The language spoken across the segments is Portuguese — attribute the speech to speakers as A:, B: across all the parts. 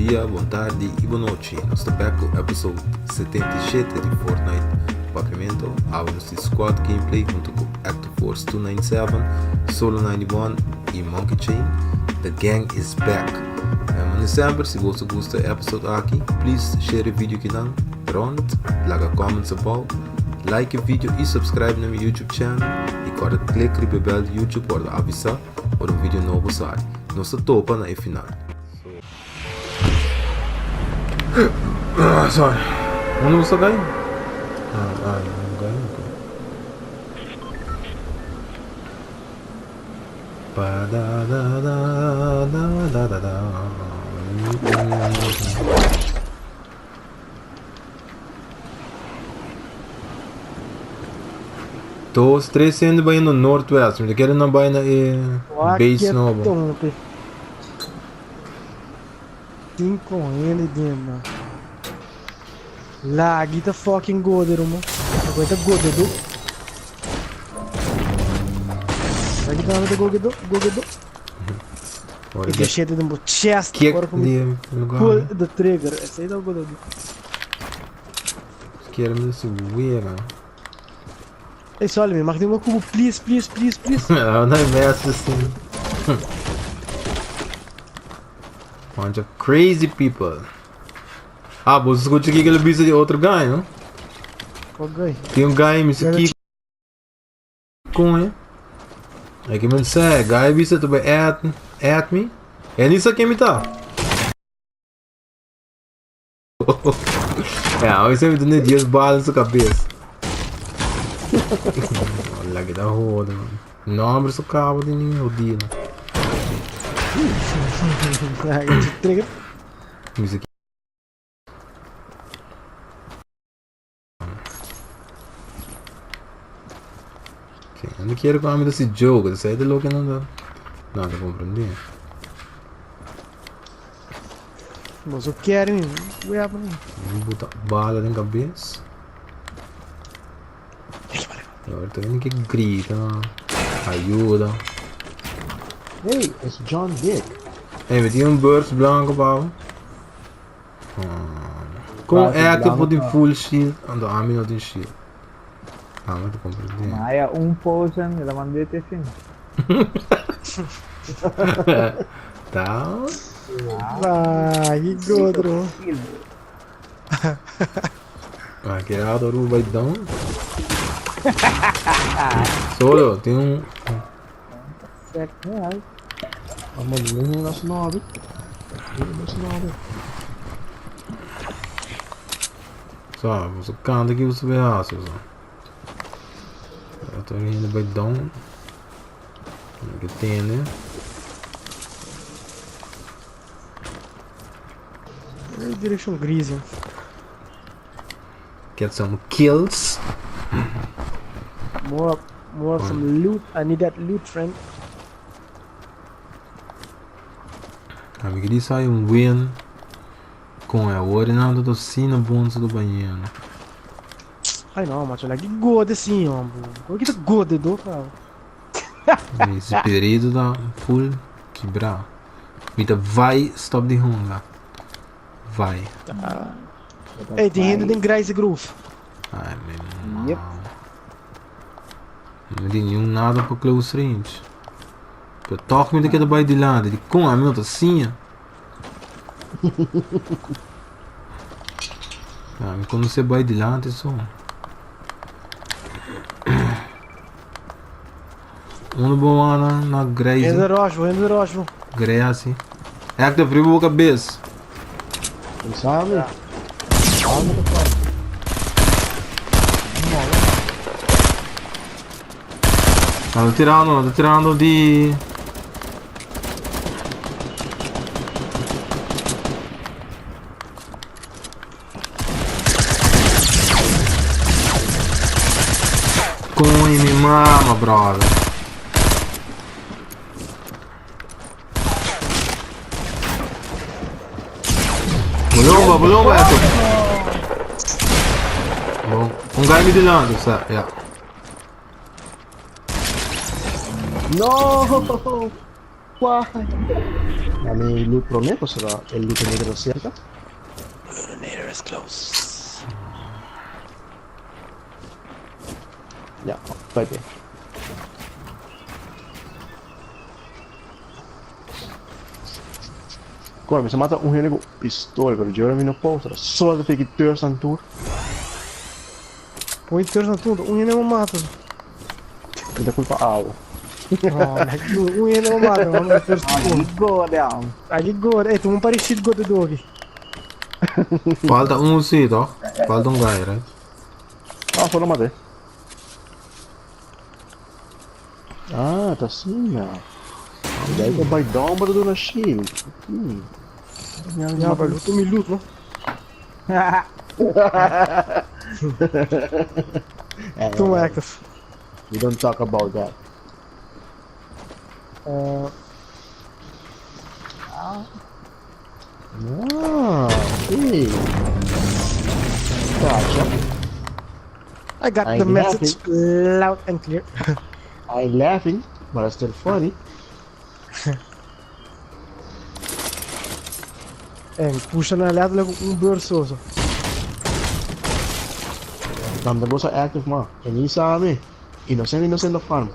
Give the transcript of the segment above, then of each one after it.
A: dia, boa tarde e boa noite. Nós estamos aqui com o episódio 77 de Fortnite Papiamento. Abrimos de Squad Gameplay junto com Active Force 297, Solo 91 e Monkey Chain. The gang is back. Mas sempre, se você gosta do episódio aqui, please share o vídeo aqui não. Pronto, laga comments about, like o vídeo e subscribe no meu YouTube channel. E corre clique no bell do YouTube para avisar quando o vídeo novo sai. Nossa topa na final. Sorry. Onde você cai? Não cai. Todos três sendo bem no Northwest, mas quero não vai na base nova.
B: Sim, com ele dentro. Lag tá fucking good, mano. Aguenta good, do. Lag tá aguenta good. E deixei de um chest
A: agora com
B: pull the trigger. Esse aí dá o good.
A: Quero me esse weird.
B: Ei, só olha, me marca um cubo, please.
A: Não, não é mestre assim. Bunch of crazy people. Ah, você escuta aqui que ele visa de outro guy, não?
B: Qual guy?
A: Tem um guy me aqui com ele. É que me sei, guy visa to be at me. É nisso aqui me tá. É, eu sempre tenho dias balas na cabeça. Olha que da roda, mano. Não abre esse cabo de ninguém, odia.
B: Trigger.
A: Isso aqui. Eu não quero que eu ame desse jogo, isso aí é de louco que não dá. Não, dá pra compreender.
B: Mas eu quero, hein?
A: Vamos botar bala na cabeça. Agora tô vendo que grita, ajuda.
C: Hey, it's John Dick.
A: Ei, tinha um burst branco, pau. Como é que eu pude full shield? Ando, a mim não tem shield. Ah, mas tu compreende.
C: Maya potion, ela mandei ter fim.
A: Tá.
B: Vai, que godro.
A: Ah, que errado, o vai dar. Solo, tem um.
C: R$7.
B: Vamos ver o nosso 9.
A: Só, você canta aqui você vê aço, só. Eu tô indo vai dar um. Que tem, né?
B: Direção grise.
A: Get some kills.
B: More some loot. I need that loot, friend.
A: Amigo, ele sai um win com a orinada do sino bonzo do banheiro.
B: Ai não, macho, lag good assim, ó. Por que tá good do, cara?
A: Esse período da full quebrar. Mita vai stop de hunger. Vai.
B: Tá. Ei, tem ainda tem Grace Groove.
A: Ai, meu
C: Yep.
A: não tem nenhum nada para close range. Eu toco me daqui da baia de lado, de com a minha assim. Ah, mas quando você vai de lado é só. Um bom na Grace.
B: Ainda rojo.
A: Grace. É que tá frio a cabeça.
C: Sabe?
A: Tô tirando de. Come me mama, brother. Bolomba, ecco. Un guy me di lato, sa, yeah.
C: No! Why? A mi loot prometo sarà il loot negro cerca.
B: Terminator is close.
C: Ya, pwede. Agora, você mata um rene com pistola, agora de olho no posto, só de ficar terça na tour.
B: Põe terça na tudo, não mata.
C: E da culpa algo.
B: Não mata, mas terça na tudo.
C: Agora,
B: Aí agora, tu um parecido com o dog.
A: Falta um seed, ó. Falta um guy, right?
C: ah, só não matei. Ah, tá assim, ó. E daí que vai dar uma do na shield.
B: Ja, maar tu me loot, no? Too active.
C: We don't talk about that. Ah, hey. Gotcha.
B: I got
C: I
B: the
C: can
B: message
C: help
B: loud and clear.
C: I'm laughing, but it's still funny.
B: En puxa na letterlijk beursoso.
C: Dan de boss active man. En hier samen. Innocent na farm.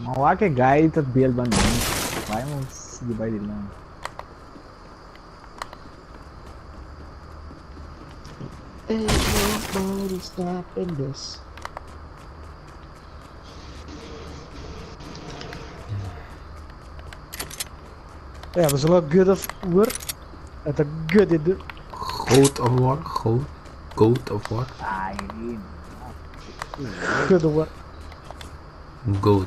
D: Mawa ke guy tat build ban din. Vai mo sige bay din lang.
C: Ain't nobody stopping this.
B: Ja, we zullen good of war. Het is good idee.
A: Goat of war? Goat of war?
D: Ay, din.
B: Good of war.
A: Goat.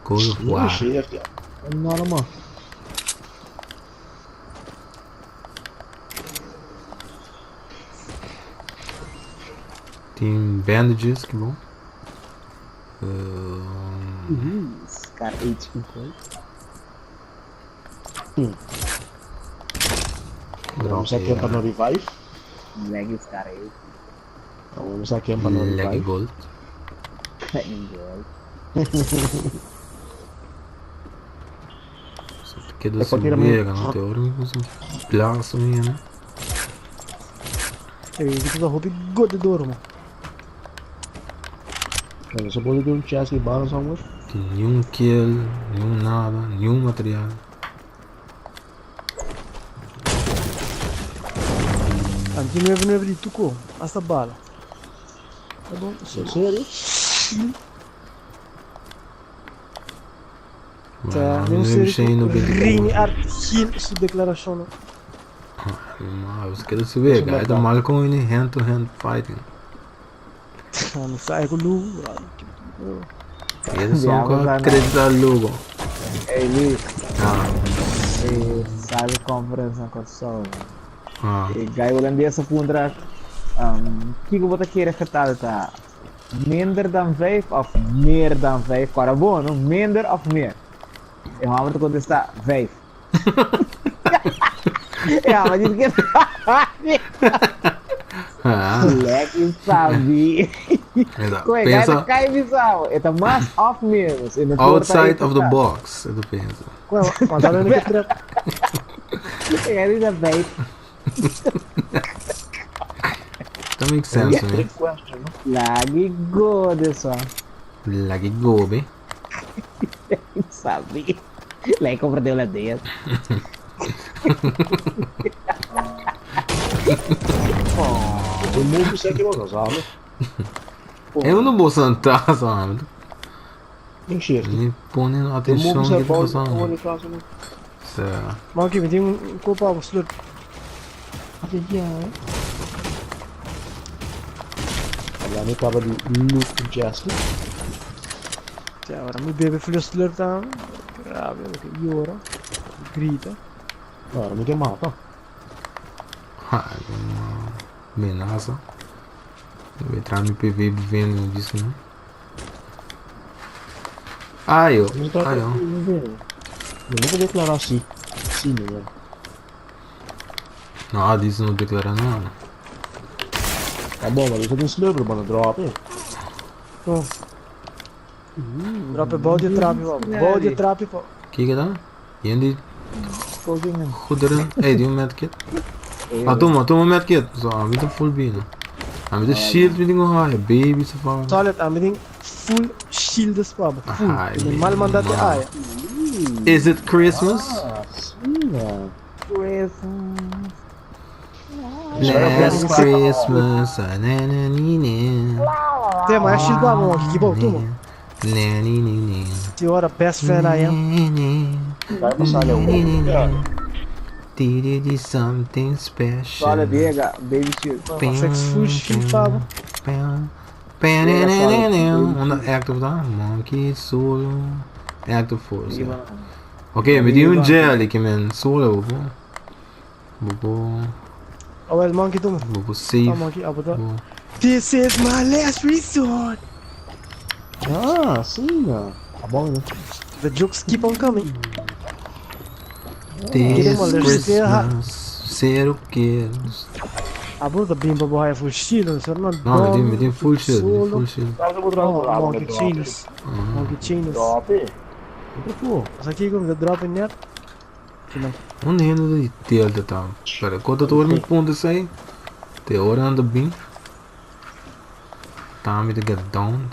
A: Goat of war.
C: Shit, ja. Normaal.
A: Tem bandages, que bom.
D: Scar HP foi.
C: Vamos aqui para no revive.
D: Leg Scar HP.
C: Vamos aqui para no
A: Leg
C: revive.
A: gold.
D: Enjoy.
A: Que do
C: É pra tirar
A: subir,
C: muito-
A: não tem hora que plaço minha, né?
B: Dit is een hobby good door, man.
C: Você pode ter chest e bala somewhere?
A: Tem nenhum kill, nenhum nada, nenhum material.
B: Antes não ia vir de tuco. Essa bala. Tá bom?
C: Sério?
B: Tá,
A: Mas
B: não
A: não
B: sei.
A: mexer no
B: Rini Artin, sua declaração.
A: Mas quero saber, cara, é mal com ele hand to hand fighting.
B: Não sai com o Lu.
A: Eles só
D: Diabo,
A: com
D: não.
A: acreditar logo.
D: Hey Luis,
A: Ah,
D: sabe conference na console.
A: ah.
D: E guy holandês sa pundra. Que vou ter que recatar tá? Minder dan 5 of meer dan 5? Para bom, não? Minder of meer? Eu vou te contestar 5. Ja, maar dit keer.
A: Ah,
D: Lekker sabi.
A: exato.
D: Koi, kaya
A: Pensa
D: kaya bisao. Ito mas off meals.
A: outside of the box. É do pensa.
B: Mas ela não quer trap.
D: Kaya rin na vape.
A: That makes sense, man.
C: Trick question, no?
D: Lagi good this one.
A: Lagi gobe.
D: Sabi. Like ko perdeu la date.
C: Eu move isso aqui, mano, sabe?
A: Eu não vou sentar, sabe?
C: Tem cheiro.
A: Nem ponendo
C: Eu
A: atenção
C: move
A: no
C: isso
A: que
C: aqui,
A: tá passando.
C: mano, faço, né?
A: Certo.
B: Maar oké, meteen een koop af, slurp.
C: Aliás, eu tava de loot com chest.
B: Ja, maar dan moet baby voor de slurp dan. Ja, oké, Jora. Grita.
C: Agora, me quer matar.
A: Ah, é uma ameaça. Eu vou entrar no PV vendo disso, né? Ah, eu.
C: Não tá
A: Ah, eu.
C: Eu nunca declarar assim. Sim, né?
A: Não, disso não declara nada.
C: Tá bom, mas eu tenho slurper, mano. Drop, hein?
B: Oh. Drop é balde trap, man. Balde trap, pô.
A: O que que dá? E onde
D: Poging.
A: Goederen. Hey, die medkit. Ah, toma medkit. Zo, met een full binnen. En met een shield met dingen haaien. Baby's of wat.
B: Solid, I'm meeting full shield spab. Full.
A: Ah,
B: Mal mandate
A: man.
B: aya.
A: Is it Christmas?
C: Ah, sim, mano.
A: Last Christmas. Na na ni ni.
B: Tem mais shield ba mo que bom tumo.
A: Na ni ni ni.
B: Senhora best friend I am.
C: Vai passar ali um.
A: Did something special.
D: Olha, Vega, baby shield.
B: Sex full shield babo.
A: On the active da Monkey Solo Active Force. Ok, me di un jelly che men solo Bobo
B: Oh, el monkey tumo.
A: Bobo
B: Oh,
A: safe.
B: monkey abuda. This is my last resort.
C: Ah, sim, mano. Tá bom, né?
B: The jokes keep on coming.
A: This
B: Mano,
A: Christmas zero kills.
B: Abuda bimba boy full shield, so not.
A: No, me di full shield, full shield.
B: Oh, monkey chains. Monkey chains.
C: Top.
B: Pô, isso aqui como drop in net.
A: Onde ainda de tel de tal. Para quando tu me ponto sai. Te hora anda bem. Time to get down.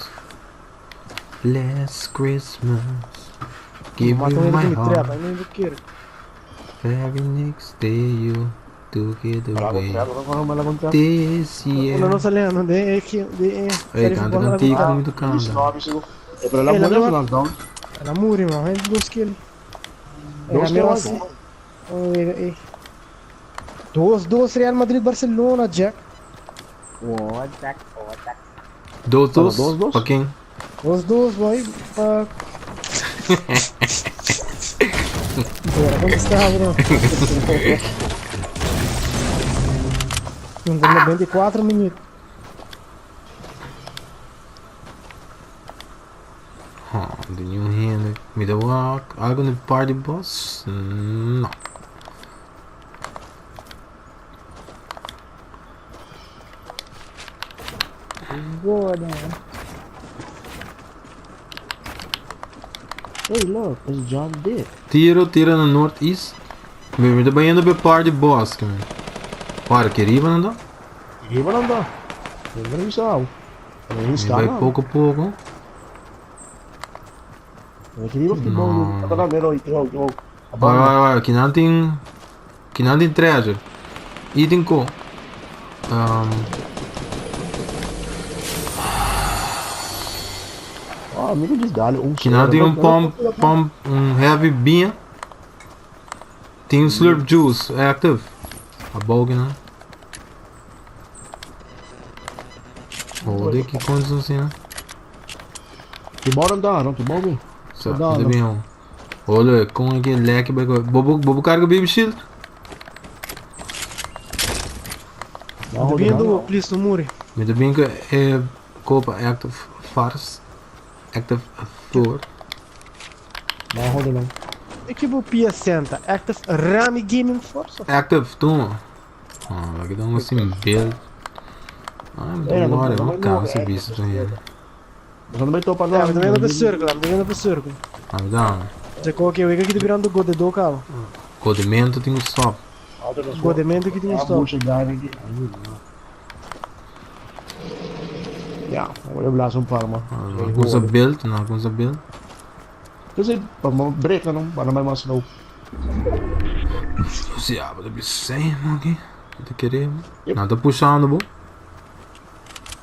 A: Last Christmas. Give
B: Matou
A: you
B: ele
A: my
B: que me trepa,
A: heart.
B: nem do que.
A: Very next day you took it away.
B: Vamos lá levantar.
A: This
B: Não
A: year.
B: não salendo de que de.
A: Ei, canta cantiga muito canta.
C: 19 segundos. É pra lá,
B: Ele
C: mulher,
B: agora-
C: não.
B: Ela muri, mano, é dos kills.
C: Dos
B: Era meu
C: kills,
B: assim. Dos Real Madrid Barcelona, Jack.
D: Otak.
A: Dos,
C: Dos,
A: dos.
C: dos.
A: Pra quem?
B: Os dois, boy. Bora, como está, bro? Ainda 94 minutos.
A: Oh, the new hand. Me the walk. I'm gonna party boss? No.
D: Boa, né?
C: Hey, look, it's John Dick.
A: Tira no northeast. Me the banhando be party boss, man. Para, queria não dá?
C: E vai andar. Eu vou avisar. Eu
A: Me
C: está
A: vai
C: lá.
A: pouco a pouco.
C: Eu queria o futebol.
A: Não.
C: Tá na beira aí, eu.
A: Vai, que não tem. Que não tem treasure. Item co.
C: Ah, amigo de galho.
A: Que não tem pump, heavy bean. Tem slurp juice active. A bog não. Olha que condição assim, né?
C: Que bora andar, não? Que bom, bem.
A: Só,
C: Dá,
A: tudo
C: não.
A: bem, ó. Olha, com aquele leque, bobo carga baby shield.
C: Não,
B: Vindo, please, no muri.
A: Me de bem que é copa active farce. Active floor.
C: Não roda não.
B: Equipo Pia Senta, Active Rami Gaming Force.
A: Active, toma. Ah, aqui dá um assim build. Ah, demora, não cansa esse bicho pra ele.
C: Mas eu não estou para
B: Ja,
C: lá.
B: we doen op een cirkel, we doen op een cirkel.
A: Ah, dá.
B: Zeg ook, we gaan virando god de docal.
A: Codimento tem um stop.
B: Godemento que tem
C: Ah,
B: stop.
C: puxa, guy aqui. Ja, agora eu blazo um par, mano.
A: Não usa build, não usa build.
C: Kasi, pag break na nung, para may mga snow.
A: Se abre de sem, mano, aqui. Tá querendo?
C: Yep.
A: Não, tá puxando, bom.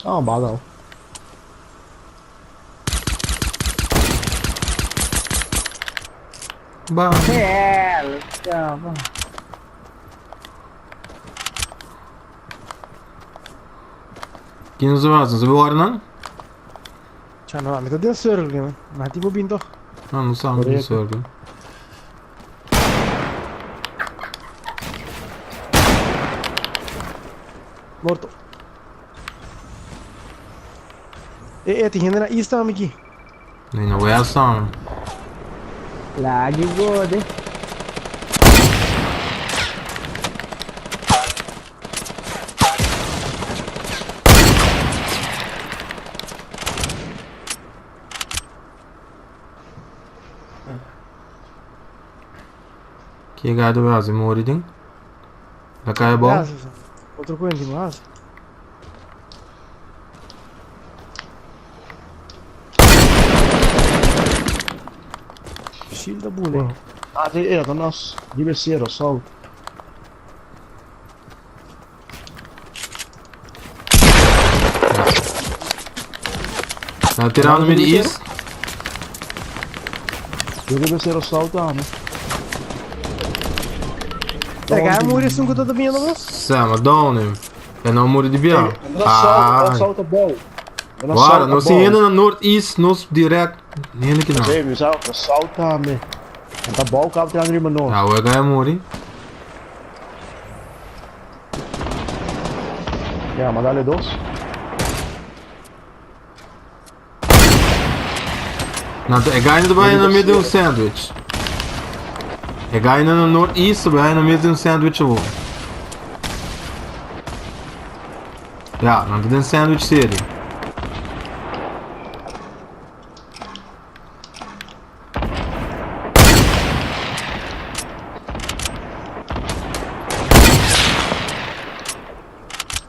C: Ah, bagaw.
A: Bah.
D: É, legal.
A: Aqui nos vasos, não sabe o ar, não?
B: Tja, nou, met dat cirkel, man. Maar die moet toch?
A: Não, não sabe
C: Correto.
A: do circle.
B: Morto. Die ging er naar hier staan, Mickey.
A: Nem na west, não.
D: Lagi god, eh.
A: Que gato do Brasil, morre, tem? Da cara é bom?
B: Asa, outro coisa de asa. Shield da boneca.
C: Ah, tá nós. Ribeiro, assalto.
A: Tá tirando no meio disso.
C: Ribeiro, assalto, né?
B: Pegar a múria assim que eu tô também não.
A: Sama, done. É não morre de biar.
C: Assalto bom.
A: Bora, nós indo na northeast, nós direto. Nem aqui não.
C: Sim, mas assalto, né? Tá bom, o cabo tirando riba não.
A: Ah, o H é morre.
C: É, mandar-lhe dois.
A: Não, é ganho vai no meio de um sandwich. É ganho no northeast, vai no meio de um sandwich. Já, não tem sandwich sério.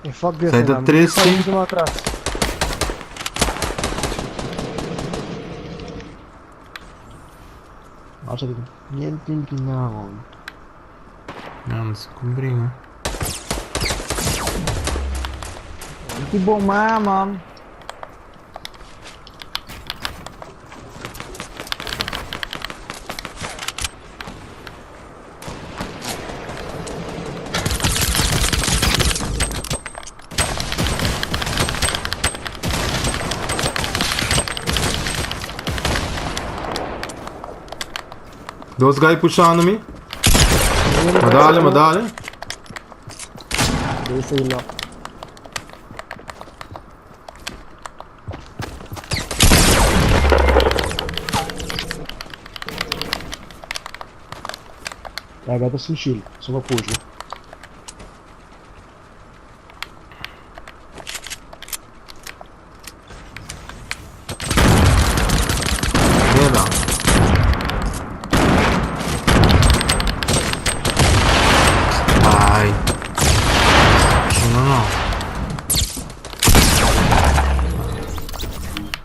B: É fuck desse,
A: Sai da
B: né?
A: 3,
B: Sai
A: sim.
B: muito lá atrás.
C: Nossa, niente que não.
A: Não se cobriu, né?
D: Que bom, mano.
A: Dois guys puxando-me. Medalha.
B: Deixa ele lá.
C: É, agora tá sentindo. Só uma puxa.
A: Merda. Ai. Não.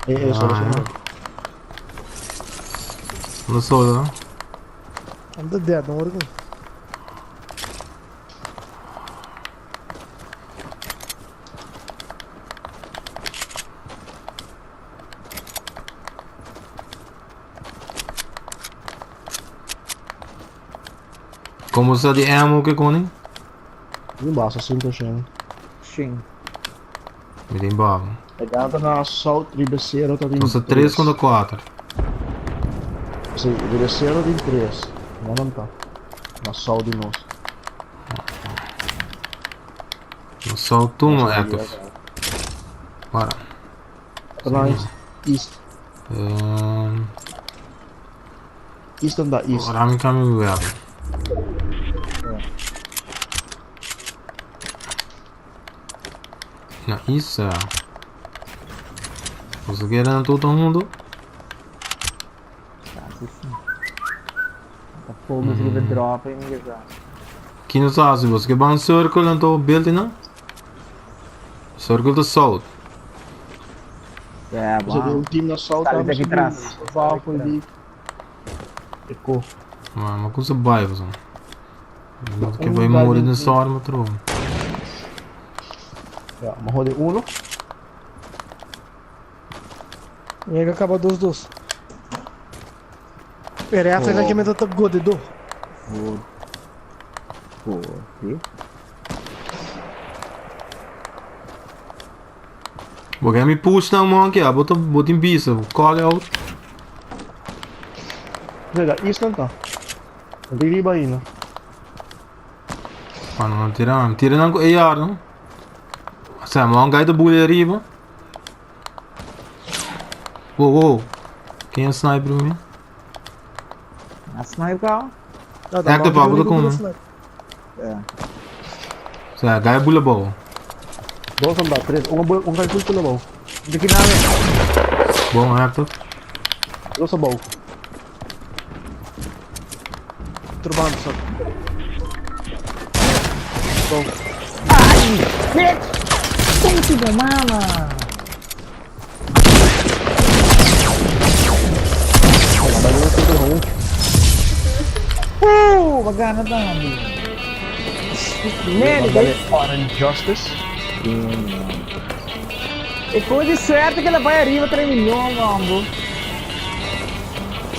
C: É, só
A: Não sou eu, não.
B: I'm the dead, don't worry.
A: Como você de ammo que conem?
C: Embaixo, assim, tô achando.
D: Sim.
A: Me tem bala.
C: Pegada na assalto, ribeiro, tá vindo.
A: Nossa, 3 contra 4.
C: Sim, ribeiro tem 3. Não tá. Na assalto de nós.
A: Só turma active. Bora.
C: Tá nós. East. East and da East.
A: Agora me caminho web. Na isso é. Você querendo todo mundo?
D: Assim sim. Tá fogo de live drop e ninguém sabe.
A: Aqui no Sassi, você quer um circle então build não? Circle do south.
D: É,
C: Você vê
D: bom.
C: um time na assalto.
D: Tá ali daqui atrás.
C: Vácuo ali. Ficou.
A: Mas coisa vai, você. Que vai morrer nessa arma, trovo.
C: Uma roda 1.
B: E aí acaba dos. Pera, essa aqui é a top god do.
D: Pô, viu?
A: Vou ganhar me push na mão aqui, bota em pista, call out.
C: Veda, East não tá. Não tem riba aí, né?
A: Ah, não tira não AR, não? Sai, mão guy da bulha arriba. Uou. Quem é sniper pra mim?
D: A sniper, ó.
A: É que tu paga como?
D: É.
A: Sai, guy bulha boa.
C: 2 não dá, 3. Um vai tudo pela mão.
D: Daqui na minha.
A: Bom, é que tu.
C: Nossa bom.
B: outro bando só. Go.
D: Gente do mama! Magana dami. Nele,
C: On Injustice.
D: e pode certo que ela vai arriba 3 milhões, mambo.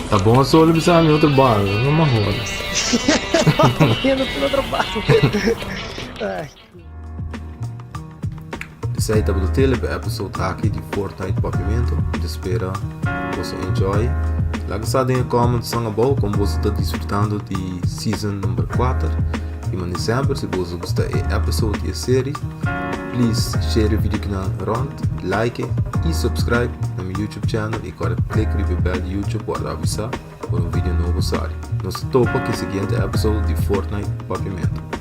A: Tá bom, eu sou o Libisar em outro bar, não me roda.
B: Indo pelo outro bando. Ai.
A: Esse aí tá pelo tele, episode aqui de Fortnite Papimento. Espero que você enjoy. Lá que está em comments são bom, como você está desfrutando de season número 4. E mano, sempre, se você gostar do episode e série, please share o vídeo aqui na rond, like e subscribe no meu YouTube channel e agora clique no bell de YouTube para avisar quando um vídeo novo sai. Nos topa que seguinte episode de Fortnite Papimento.